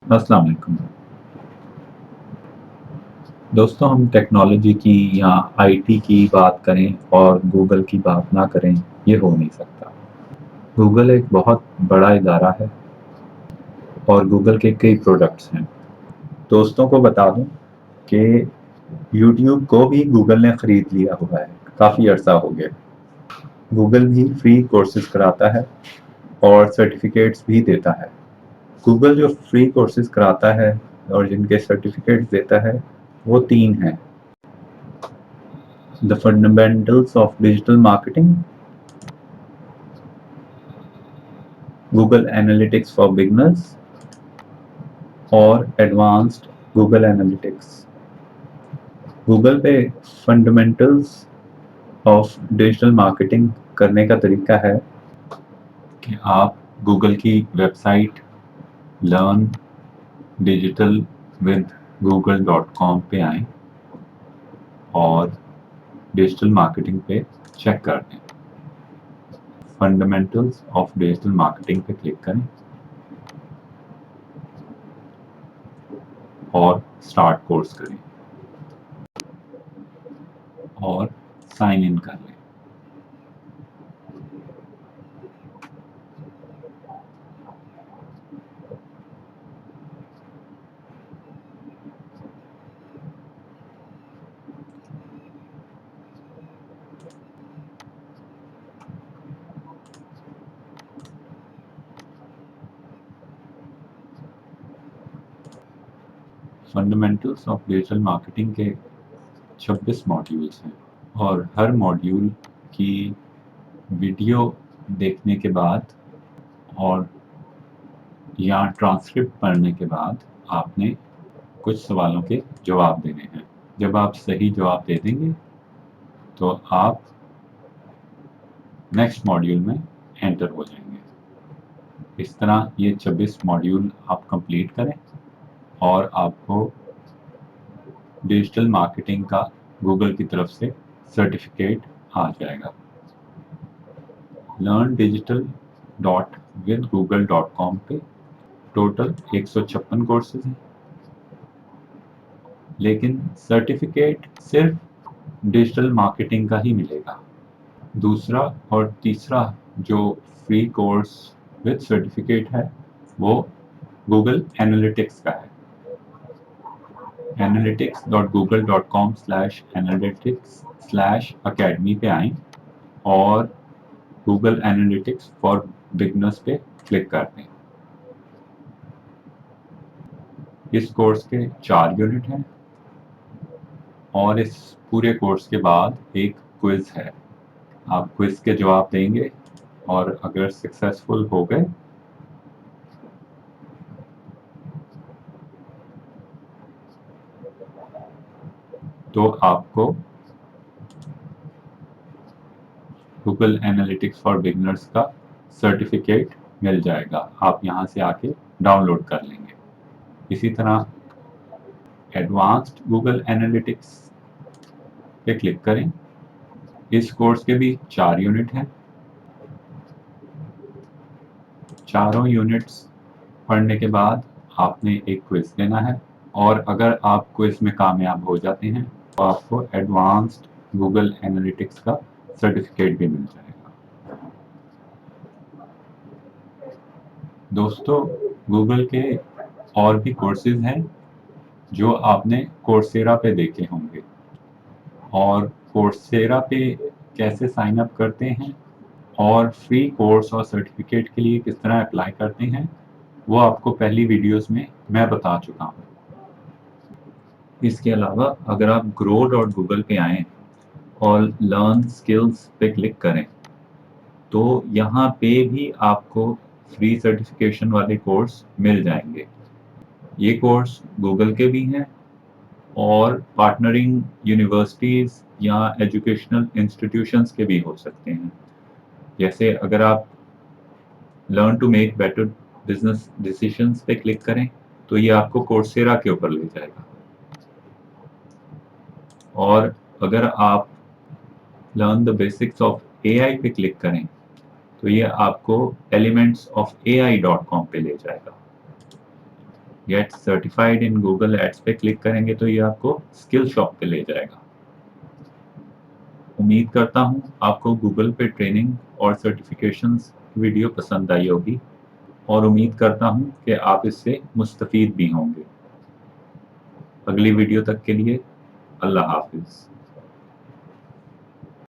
अस्सलाम वालेकुम। दोस्तों, हम टेक्नोलॉजी की या आईटी की बात करें और गूगल की बात ना करें, ये हो नहीं सकता। गूगल एक बहुत बड़ा इदारा है और गूगल के कई प्रोडक्ट्स हैं। दोस्तों को बता दूं कि यूट्यूब को भी गूगल ने ख़रीद लिया हुआ है, काफ़ी अर्सा हो गया। गूगल भी फ्री कोर्सेज कराता है और सर्टिफिकेट्स भी देता है। गूगल जो फ्री कोर्सेज कराता है और जिनके सर्टिफिकेट्स देता है, वो 3 हैं। The Fundamentals of Digital Marketing, Google Analytics for Beginners और Advanced Google Analytics। गूगल पे फंडामेंटल्स ऑफ डिजिटल मार्केटिंग करने का तरीका है कि आप गूगल की website learn digital with google.com पे आएं और डिजिटल मार्केटिंग पे चेक कर दें। फंडामेंटल्स ऑफ डिजिटल मार्केटिंग पे क्लिक करें और स्टार्ट कोर्स करें और साइन इन कर लें। फंडामेंटल्स ऑफ डिजिटल मार्केटिंग के 26 मॉड्यूल्स हैं और हर मॉड्यूल की वीडियो देखने के बाद और या ट्रांसक्रिप्ट पढ़ने के बाद आपने कुछ सवालों के जवाब देने हैं। जब आप सही जवाब दे देंगे तो आप नेक्स्ट मॉड्यूल में एंटर हो जाएंगे। इस तरह ये 26 मॉड्यूल आप कंप्लीट करें और आपको डिजिटल मार्केटिंग का गूगल की तरफ से सर्टिफिकेट आ जाएगा। Learn digital dot with google.com पे टोटल 156 कोर्सेज हैं, लेकिन सर्टिफिकेट सिर्फ डिजिटल मार्केटिंग का ही मिलेगा। दूसरा और तीसरा जो फ्री कोर्स विद सर्टिफिकेट है वो गूगल एनालिटिक्स का है। analytics.google.com/analytics/academy पे आएं और गूगल एनालिटिक्स फॉर बिगनर्स पे क्लिक कर दें। इस कोर्स के 4 यूनिट हैं और इस पूरे कोर्स के बाद एक क्विज है। आप क्विज के जवाब देंगे और अगर सक्सेसफुल हो गए तो आपको गूगल एनालिटिक्स फॉर बिगनर्स का सर्टिफिकेट मिल जाएगा। आप यहाँ से आके डाउनलोड कर लेंगे। इसी तरह एडवांस्ड गूगल एनालिटिक्स पे क्लिक करें। इस कोर्स के भी 4 यूनिट हैं। चारों यूनिट्स पढ़ने के बाद आपने एक क्विज देना है और अगर आप क्विज में कामयाब हो जाते हैं तो आपको एडवांस्ड गूगल एनालिटिक्स का सर्टिफिकेट भी मिल जाएगा। दोस्तों, गूगल के और भी कोर्सेज हैं जो आपने कोर्सेरा पे देखे होंगे और कोर्सेरा पे कैसे साइन अप करते हैं और फ्री कोर्स और सर्टिफिकेट के लिए किस तरह अप्लाई करते हैं वो आपको पहली वीडियोस में मैं बता चुका हूँ। इसके अलावा अगर आप grow.google पे आएँ और लर्न स्किल्स पे क्लिक करें तो यहाँ पे भी आपको फ्री सर्टिफिकेशन वाले कोर्स मिल जाएंगे। ये कोर्स गूगल के भी हैं और पार्टनरिंग यूनिवर्सिटीज़ या एजुकेशनल इंस्टीट्यूशंस के भी हो सकते हैं। जैसे अगर आप learn to make better business decisions पे क्लिक करें तो ये आपको कोर्सेरा के ऊपर ले जाएगा। और अगर आप learn the basics of AI पे क्लिक करें तो ये आपको elementsofai.com पे ले जाएगा। Get certified in Google ads पे क्लिक करेंगे तो ये आपको स्किल शॉप पे ले जाएगा। उम्मीद करता हूँ आपको गूगल पे ट्रेनिंग और सर्टिफिकेशंस वीडियो पसंद आई होगी और उम्मीद करता हूँ कि आप इससे मुस्तफ़ीद भी होंगे। अगली वीडियो तक के लिए अल्लाह हाफ़िज़।